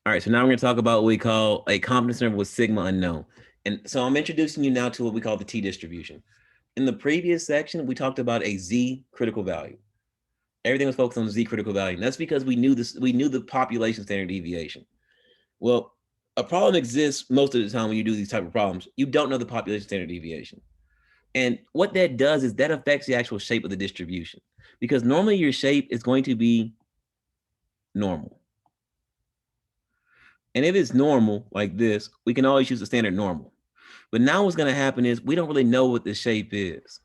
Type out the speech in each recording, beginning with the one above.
All right, so now we're going to talk about what we call a confidence interval with sigma unknown. And so I'm introducing you now to what we call the t distribution. In the previous section, we talked about a z critical value. Everything was focused on the z critical value. And that's because we knew the population standard deviation. Well, a problem exists most of the time when you do these type of problems. You don't know the population standard deviation. And what that does is that affects the actual shape of the distribution. Because normally your shape is going to be normal. And if it's normal like this, we can always use the standard normal. But now what's going to happen is we don't really know what the shape is.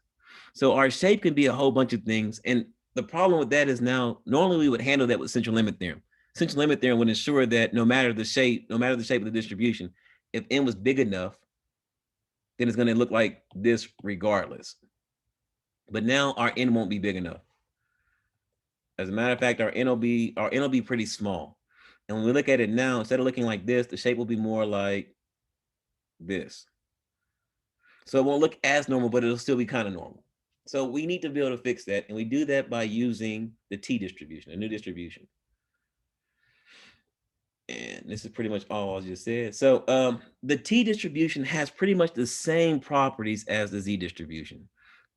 So our shape can be a whole bunch of things. And the problem with that is now, normally we would handle that with central limit theorem. Central limit theorem would ensure that no matter the shape of the distribution, if n was big enough, then it's going to look like this regardless. But now our n won't be big enough. As a matter of fact, our n will be pretty small. And when we look at it now, instead of looking like this, the shape will be more like this. So it won't look as normal, but it'll still be kind of normal. So we need to be able to fix that. And we do that by using the t distribution, a new distribution. And this is pretty much all I just said. So the t distribution has pretty much the same properties as the z distribution.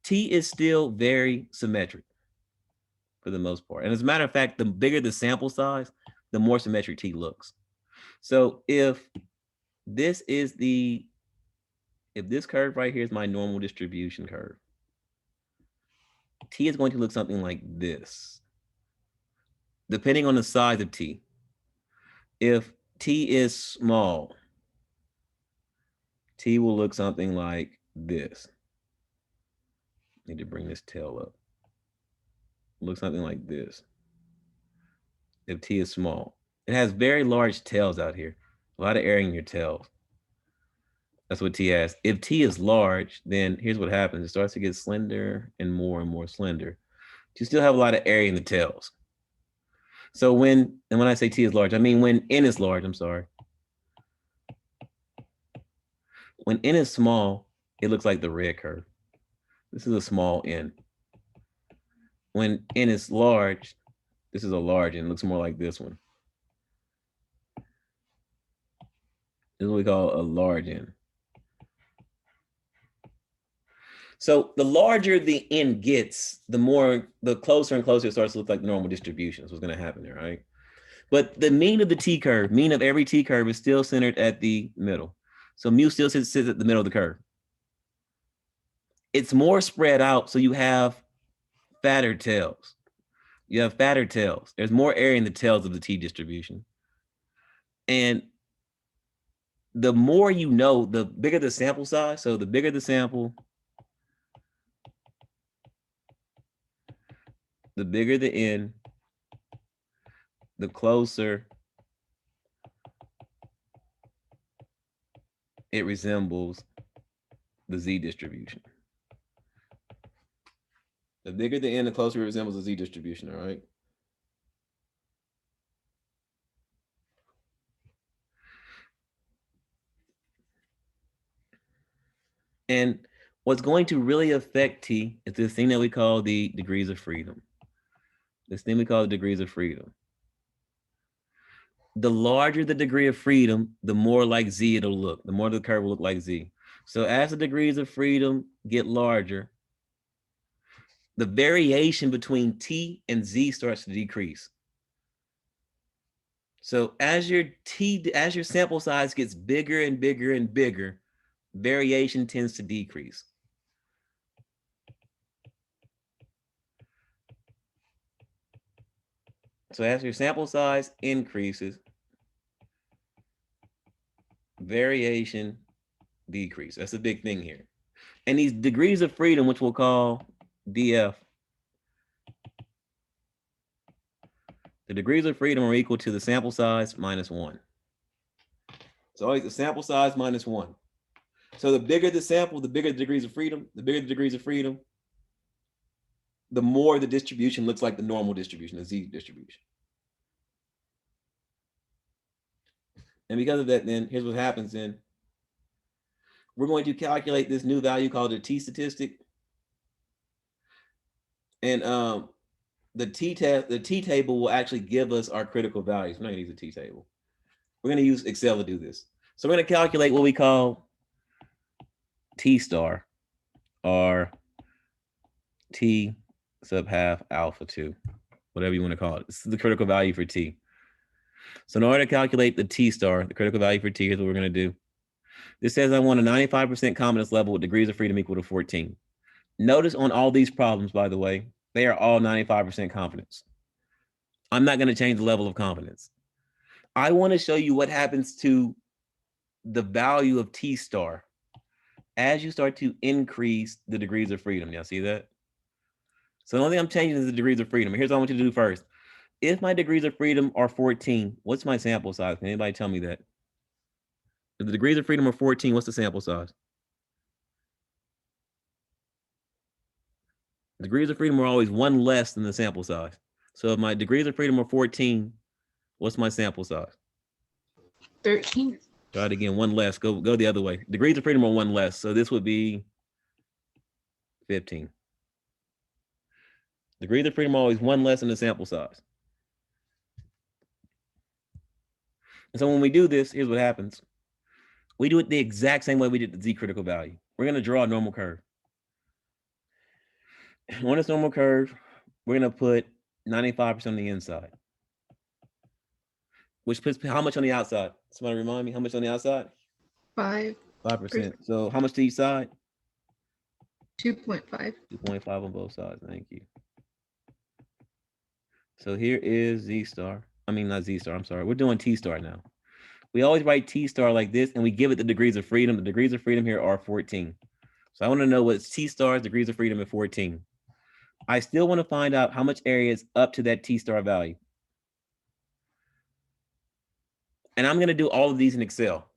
T is still very symmetric for the most part. And as a matter of fact, the bigger the sample size, the more symmetric t looks. So if this curve right here is my normal distribution curve, t is going to look something like this, depending on the size of t. If t is small, t will look something like this. Need to bring this tail up. Look something like this. If t is small, it has very large tails out here, a lot of area in your tails. That's what t has. If t is large, then here's what happens. It starts to get slender and more slender. You still have a lot of area in the tails. So when I say t is large, I mean when n is large, I'm sorry. When n is small, it looks like the red curve. This is a small n. When n is large, this is a large n. It looks more like this one. This is what we call a large n. So the larger the n gets, the closer and closer it starts to look like the normal distribution. That's what's going to happen there, right? But the mean of the t curve, mean of every t curve is still centered at the middle. So mu still sits at the middle of the curve. It's more spread out, so you have fatter tails. You have fatter tails. There's more area in the tails of the t distribution. And the more you know, the bigger the sample size. So the bigger the sample, the bigger the n, the closer it resembles the z distribution. The bigger the n, the closer it resembles the z distribution, all right? And what's going to really affect t is this thing that we call the degrees of freedom. This thing we call the degrees of freedom. The larger the degree of freedom, the more like z it'll look, the more the curve will look like z. So as the degrees of freedom get larger, the variation between t and z starts to decrease. So as your sample size gets bigger and bigger and bigger, variation tends to decrease. So as your sample size increases, variation decrease. That's a big thing here. And these degrees of freedom, which we'll call df, the degrees of freedom are equal to the sample size minus 1. So always the sample size minus 1. So the bigger the sample, the bigger the degrees of freedom. The bigger the degrees of freedom, the more the distribution looks like the normal distribution, the z distribution. And because of that, then here's what happens then. We're going to calculate this new value called the t statistic. And the t table will actually give us our critical values. I'm not going to use a t table. We're going to use Excel to do this. So we're going to calculate what we call T star, or T sub half alpha 2, whatever you want to call it. This is the critical value for T. So in order to calculate the T star, the critical value for T, here's what we're going to do. This says I want a 95% confidence level with degrees of freedom equal to 14. Notice on all these problems, by the way, they are all 95% confidence. I'm not going to change the level of confidence. I want to show you what happens to the value of T star as you start to increase the degrees of freedom. Y'all see that? So the only thing I'm changing is the degrees of freedom. Here's what I want you to do first. If my degrees of freedom are 14, what's my sample size? Can anybody tell me that? If the degrees of freedom are 14, what's the sample size? Degrees of freedom are always one less than the sample size. So if my degrees of freedom are 14, what's my sample size? 13. Try it again, one less. Go the other way. Degrees of freedom are one less. So this would be 15. Degrees of freedom are always one less than the sample size. And so when we do this, here's what happens. We do it the exact same way we did the Z critical value. We're going to draw a normal curve. On this normal curve, we're going to put 95% on the inside, which puts how much on the outside? Somebody remind me, how much on the outside? 5. 5%. So how much to each side? 2.5. 2.5 on both sides. Thank you. So here is Z star. I mean, not Z star. I'm sorry. We're doing T star now. We always write T star like this, and we give it the degrees of freedom. The degrees of freedom here are 14. So I want to know what's T star's degrees of freedom at 14. I still want to find out how much area is up to that T star value. And I'm going to do all of these in Excel.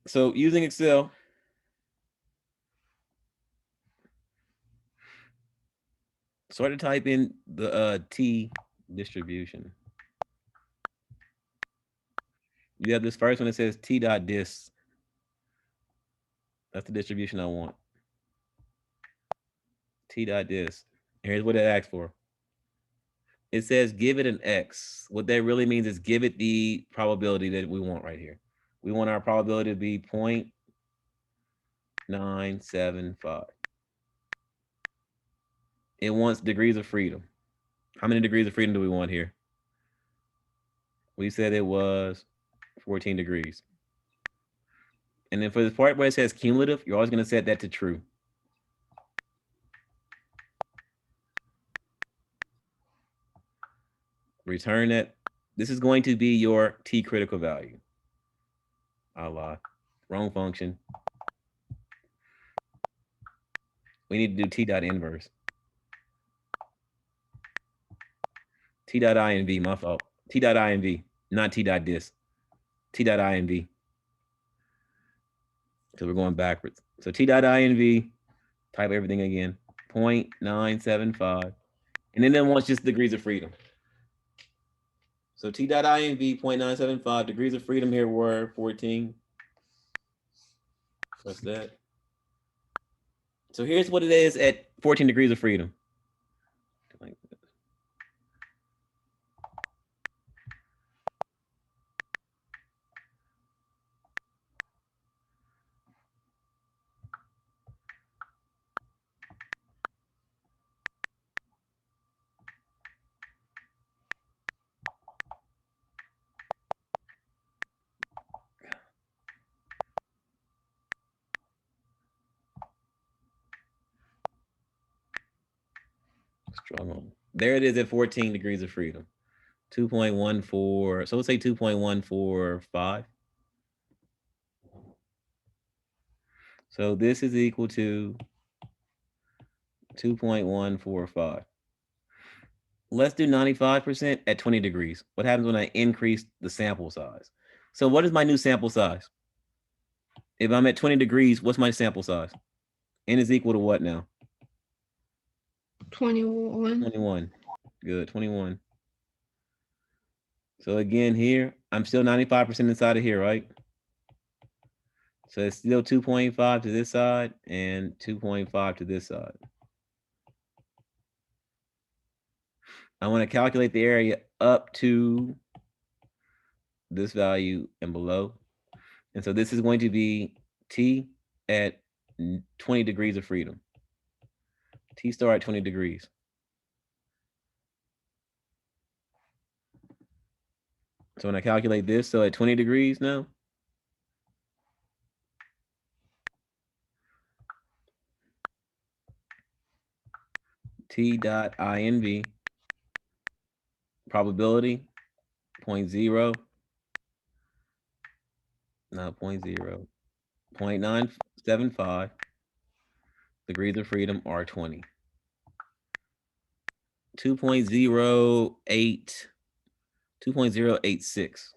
So using Excel, start to type in the T distribution. You have this first one that says T dot dis. That's the distribution I want. T dot dis. Here's what it asks for. It says give it an X. What that really means is give it the probability that we want right here. We want our probability to be 0.975. It wants degrees of freedom. How many degrees of freedom do we want here? We said it was 14 degrees. And then for this part where it says cumulative, you're always going to set that to true. Return that. This is going to be your T critical value. I lied. Wrong function. We need to do T dot inverse. T dot INV, my fault. T dot INV, not T dot dis. T dot INV. Because we're going backwards. So T dot INV, type everything again. 0.975. And then it wants just degrees of freedom. So T dot INV 0.975, degrees of freedom here were 14. What's that? So here's what it is at 14 degrees of freedom. Like this. Struggle. There it is at 14 degrees of freedom. 2.14. So let's say 2.145. So this is equal to 2.145. Let's do 95% at 20 degrees. What happens when I increase the sample size? So what is my new sample size? If I'm at 20 degrees, what's my sample size? N is equal to what now? 21. 21. Good, 21. So again here, I'm still 95% inside of here, right? So it's still 2.5 to this side and 2.5 to this side. I want to calculate the area up to this value and below. And so this is going to be T at 20 degrees of freedom. T star at 20 degrees. So when I calculate this, so at 20 degrees now, T dot INV, probability 0.0, not 0.0, 0.975 degrees of freedom are 20. 2.08, 2.086.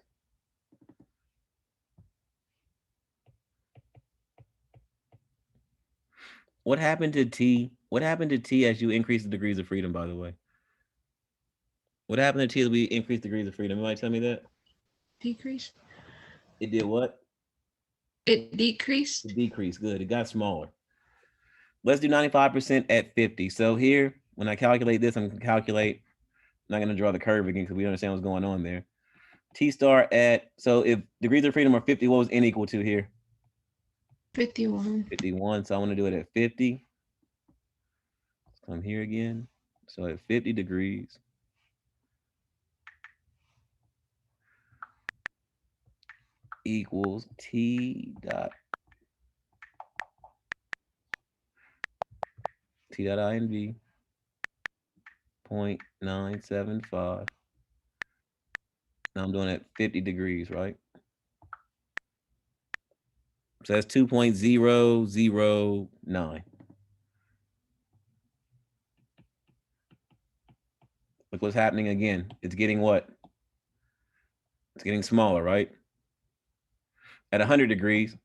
What happened to T? What happened to T as you increase the degrees of freedom, by the way? What happened to T as we increase degrees of freedom? Anybody tell me that? Decrease. It did what? It decreased. It decreased. Good. It got smaller. Let's do 95% at 50. So here, when I calculate this, I'm going to calculate, I'm not going to draw the curve again because we understand what's going on there. T star at, so if degrees of freedom are 50, what was N equal to here? 51. 51. So I want to do it at 50. Let's come here again. So at 50 degrees, equals T dot INV 0.975. Now I'm doing it at 50 degrees, right? So that's 2.009. Look what's happening again. It's getting what? It's getting smaller, right? At 100 degrees,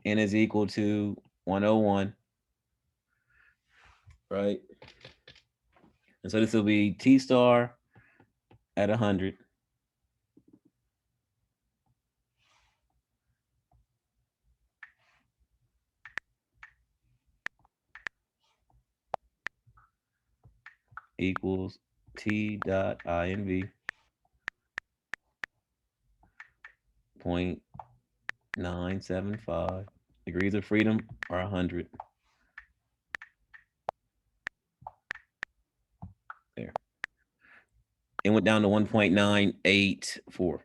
N is equal to 101, right? And so this will be T star at 100 equals T dot INV 0.975. Degrees of freedom are 100. There. It went down to 1.984.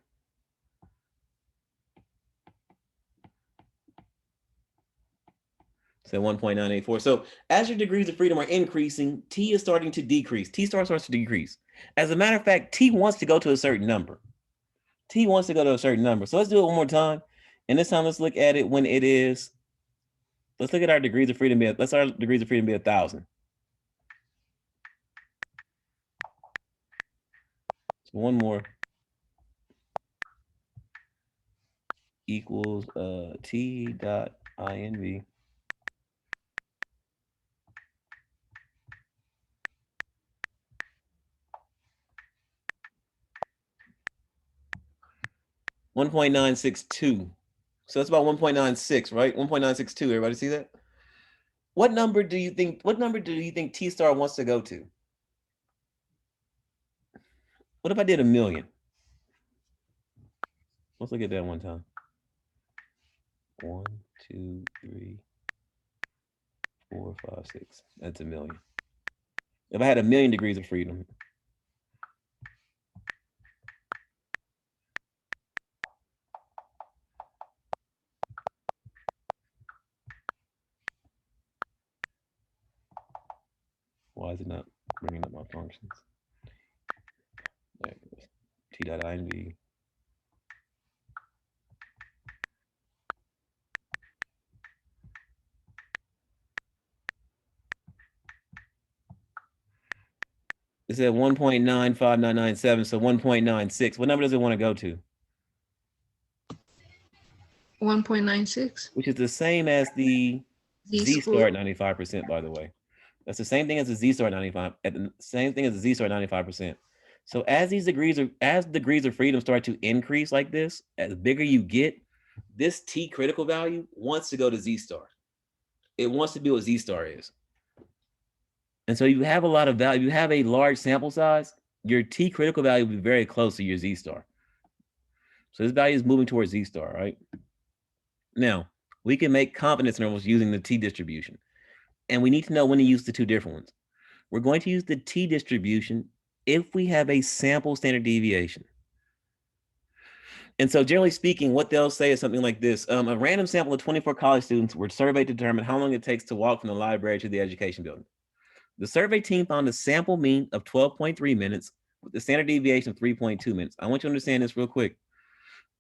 So 1.984. So as your degrees of freedom are increasing, T is starting to decrease. T star starts to decrease. As a matter of fact, T wants to go to a certain number. T wants to go to a certain number. So let's do it one more time. And this time let's look at it when it is, let's look at our degrees of freedom. Let's our degrees of freedom be 1,000. So one more equals T dot INV 1.962. So that's about 1.96, right? 1.962. Everybody see that? What number do you think T star wants to go to? What if I did 1,000,000? Let's look at that one time. 1, 2, 3, 4, 5, 6. That's 1,000,000. If I had 1,000,000 degrees of freedom, why is it not bringing up my functions? There it goes. T dot INV. It's at 1.95997, so 1.96. What number does it want to go to? 1.96. Which is the same as the Z star at 95%, by the way. That's the same thing as the Z star at 95, at the same thing as the Z star at 95%. So as degrees of freedom start to increase like this, as bigger you get, this T critical value wants to go to Z star. It wants to be what Z star is. And so you have a lot of value. You have a large sample size, your T critical value will be very close to your Z star. So this value is moving towards Z star, right? Now, we can make confidence intervals using the T distribution. And we need to know when to use the two different ones. We're going to use the T distribution if we have a sample standard deviation. And so generally speaking, what they'll say is something like this. A random sample of 24 college students were surveyed to determine how long it takes to walk from the library to the education building. The survey team found a sample mean of 12.3 minutes with the standard deviation of 3.2 minutes. I want you to understand this real quick.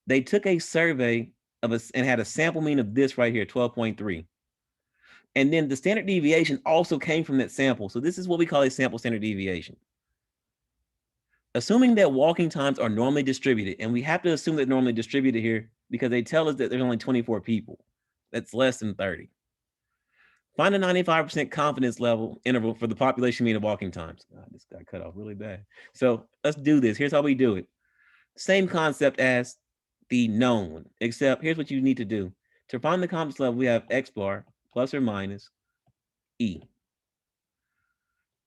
They took a survey of us and had a sample mean of this right here, 12.3. And then the standard deviation also came from that sample. So this is what we call a sample standard deviation. Assuming that walking times are normally distributed, and we have to assume that normally distributed here because they tell us that there's only 24 people. That's less than 30. Find a 95% confidence level interval for the population mean of walking times. God, this got cut off really bad. So let's do this. Here's how we do it. Same concept as the known one, except here's what you need to do. To find the confidence level, we have X bar plus or minus E.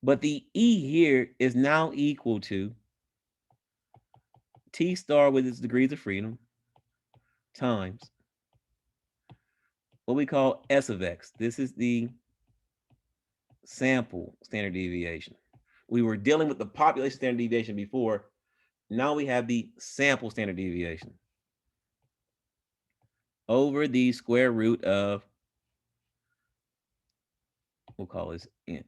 But the E here is now equal to T star with its degrees of freedom times what we call S of X. This is the sample standard deviation. We were dealing with the population standard deviation before. Now we have the sample standard deviation over the square root of, we'll call this N.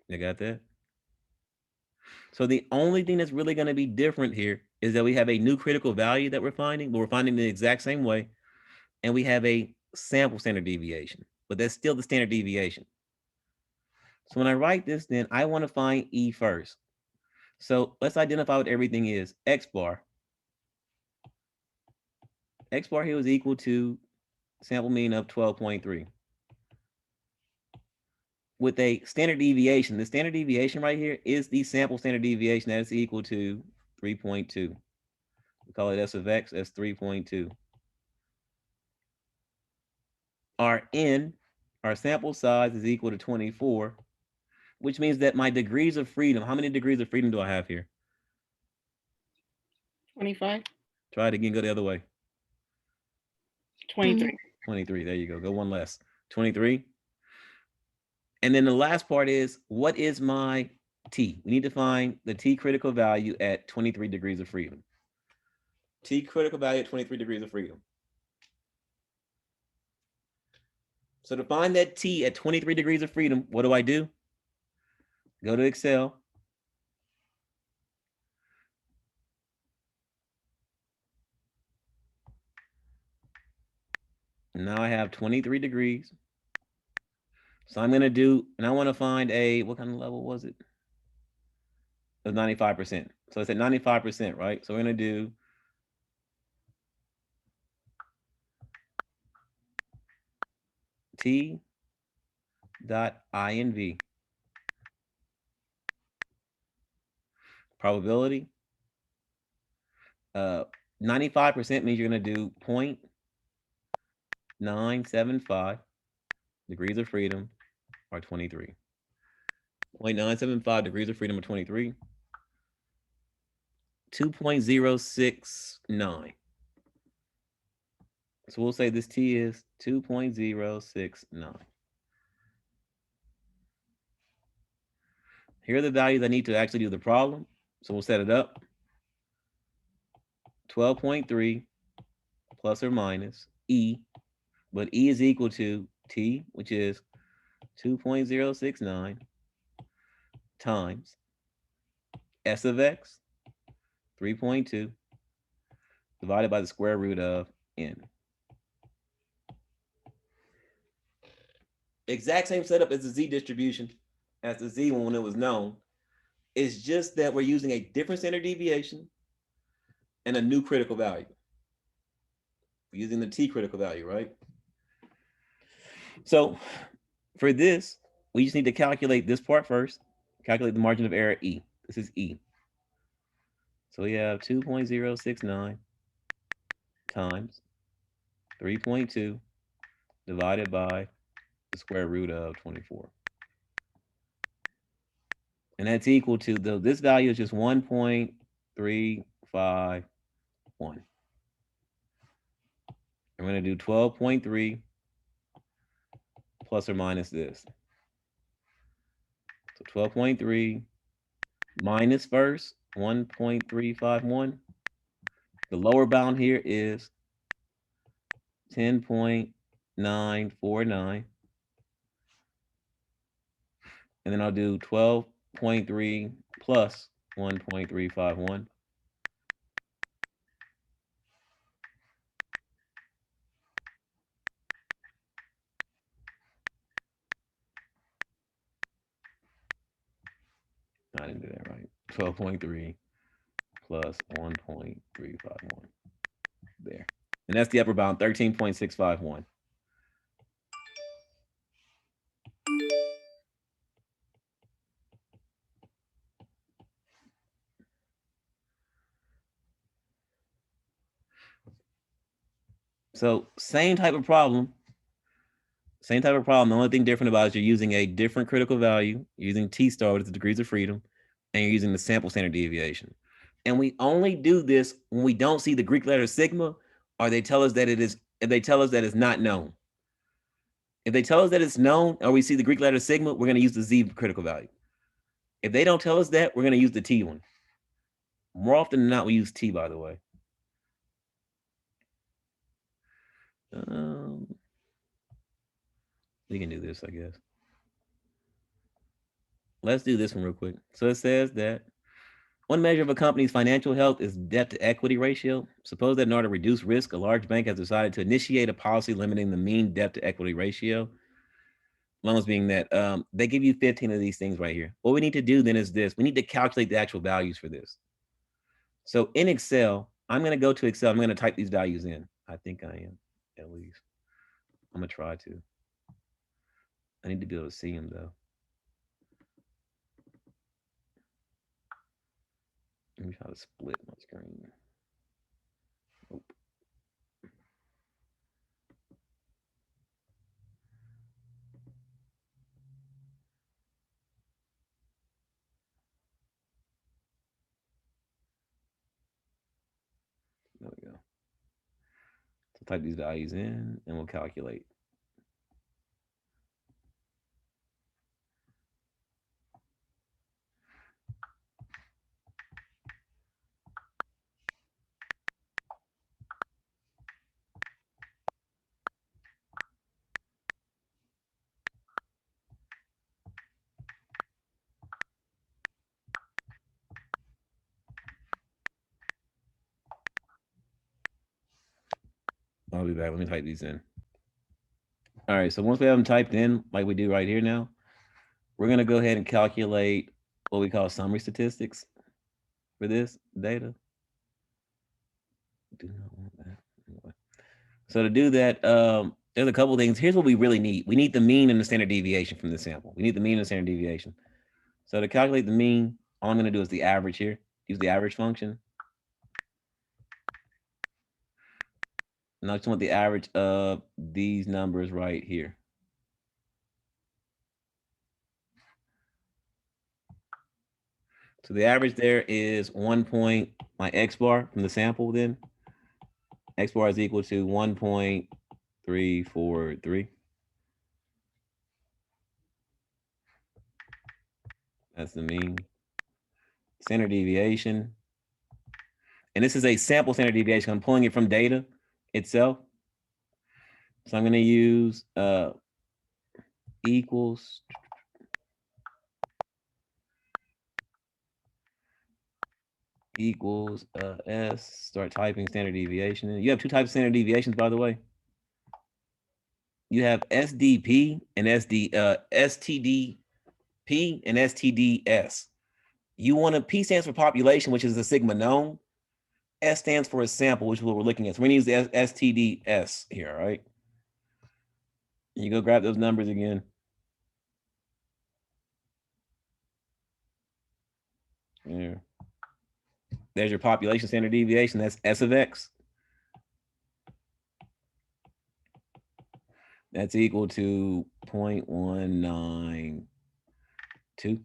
You got that? So the only thing that's really going to be different here is that we have a new critical value that we're finding, but we're finding the exact same way. And we have a sample standard deviation, but that's still the standard deviation. So when I write this, then I want to find E first. So let's identify what everything is. X bar. X bar here was equal to sample mean of 12.3. With a standard deviation, the standard deviation right here is the sample standard deviation that is equal to 3.2. We call it S of X as 3.2. Our N, our sample size is equal to 24, which means that my degrees of freedom, how many degrees of freedom do I have here? 25. Try it again, go the other way. 23. 23, there you go. Go one less. 23. And then the last part is, what is my T? We need to find the T critical value at 23 degrees of freedom. T critical value at 23 degrees of freedom. So to find that T at 23 degrees of freedom, what do? Go to Excel. Now I have 23 degrees. So I'm going to do, and I want to find a, what kind of level was it? It was 95%. So it's at 95%, right? So we're going to do T dot INV. Probability. 95% means you're going to do 0.975 degrees of freedom are 23. 0.975 degrees of freedom are 23. 2.069. So we'll say this T is 2.069. Here are the values I need to actually do the problem. So we'll set it up. 12.3 plus or minus E, but E is equal to T, which is 2.069 times S of X, 3.2, divided by the square root of N. Exact same setup as the Z distribution as the Z one when it was known. It's just that we're using a different standard deviation and a new critical value. We're using the T critical value, right? So for this, we just need to calculate this part first. Calculate the margin of error E. This is E. So we have 2.069 times 3.2 divided by the square root of 24. And that's equal to, this value is just 1.351. I'm going to do 12.3 plus or minus this. So 12.3 minus first 1.351. The lower bound here is 10.949. And then I'll do 12.3 plus 1.351. I didn't do that right. 12.3 plus 1.351. There. And that's the upper bound, 13.651. So same type of problem. Same type of problem. The only thing different about it is you're using a different critical value, using T star, which is the degrees of freedom, and you're using the sample standard deviation. And we only do this when we don't see the Greek letter sigma, or they tell us that it is, if they tell us that it's not known. If they tell us that it's known, or we see the Greek letter sigma, we're going to use the Z critical value. If they don't tell us that, we're going to use the T one. More often than not, we use T, by the way. We can do this, I guess. Let's do this one real quick. So it says that one measure of a company's financial health is debt to equity ratio. Suppose that in order to reduce risk, a large bank has decided to initiate a policy limiting the mean debt to equity ratio. Loans being that they give you 15 of these things right here. What we need to do then is this. We need to calculate the actual values for this. So in Excel, I'm going to go to Excel. I'm going to type these values in. I think I am, at least. I'm going to try to. I need to be able to see them, though. Let me try to split my screen. Nope. There we go. So type these values in and we'll calculate. I'll be back. Let me type these in. All right. So once we have them typed in, like we do right here now, we're going to go ahead and calculate what we call summary statistics for this data. Do not want that. Anyway. So to do that, there's a couple things. Here's what we really need. We need the mean and the standard deviation from the sample. We need the mean and the standard deviation. So to calculate the mean, all I'm going to do is the average here. Use the average function. And I just want the average of these numbers right here. So the average there is 1 point, my X bar from the sample then. X bar is equal to 1.343. That's the mean. Standard deviation. And this is a sample standard deviation. I'm pulling it from data itself. So I'm going to use equals S, start typing standard deviation in. You have two types of standard deviations, by the way. You have SDP and STDP and STDS. You want P stands for population, which is the sigma known. S stands for a sample, which is what we're looking at. So we're going to use the STDS here, all right? You go grab those numbers again. There. There's your population standard deviation. That's S of X. That's equal to 0.192.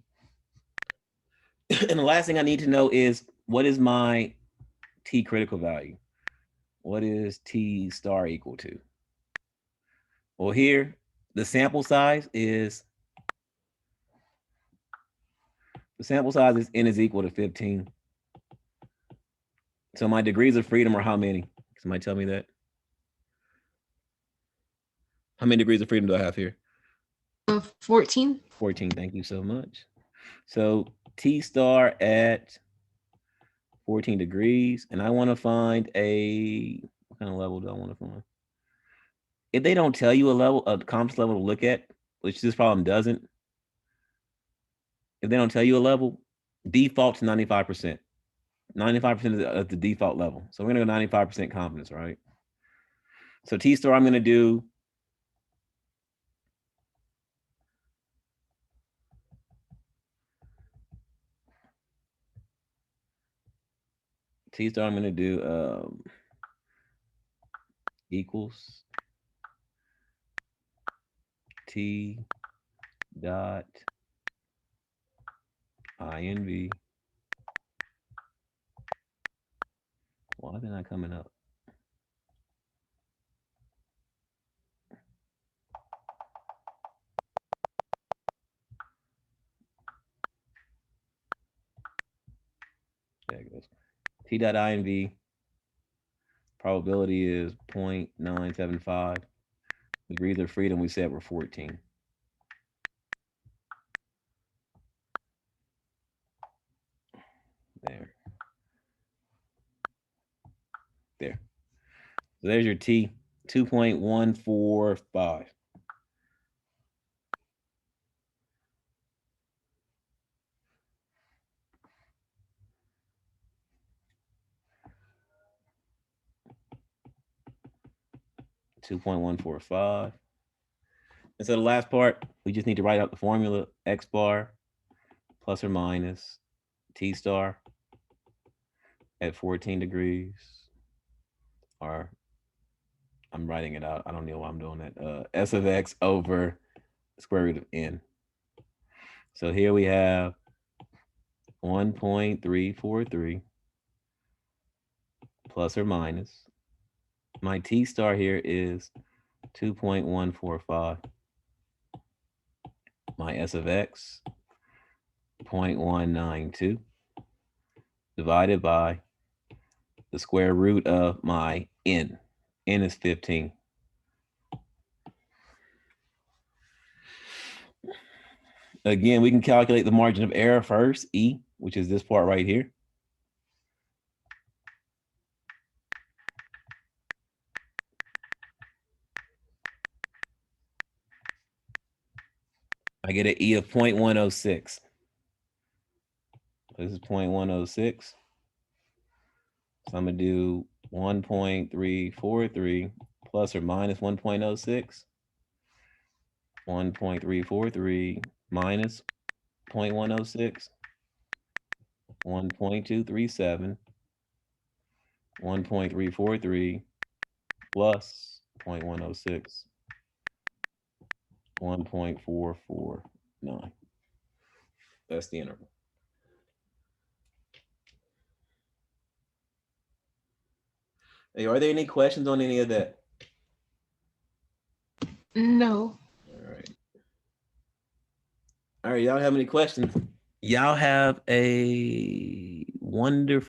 And the last thing I need to know is, what is my T critical value? What is T star equal to? Well, here, the sample size is N is equal to 15. So my degrees of freedom are how many? Somebody tell me that. How many degrees of freedom do I have here? 14. 14. Thank you so much. So T star at 14 degrees, and I want to find what kind of level do I want to find? If they don't tell you a confidence level to look at, which this problem doesn't, if they don't tell you a level, default to 95%. 95% is the default level. So we're going to go 95% confidence, right? So T star, I'm going to do equals T dot INV. Why is it not coming up? There it goes. T dot INV. Probability is 0.975. Degrees of freedom, we said, were 14. There. So there's your T, 2.145. $2.145. And so the last part, we just need to write out the formula: X bar plus or minus T star at 14 degrees, or I'm writing it out. I don't know why I'm doing that. S of X over the square root of N. So here we have 1.343 plus or minus. My T star here is 2.145. My S of X, 0.192, divided by the square root of my N. N is 15. Again, we can calculate the margin of error first, E, which is this part right here. I get an E of 0.106. This is 0.106. So I'm going to do 1.343 plus or minus 1.06. 1.343 minus 0.106. 1.237. 1.343 plus 0.106. 1.449. That's the interval. Hey, are there any questions on any of that? No. All right. All right, y'all have any questions? Y'all have a wonderful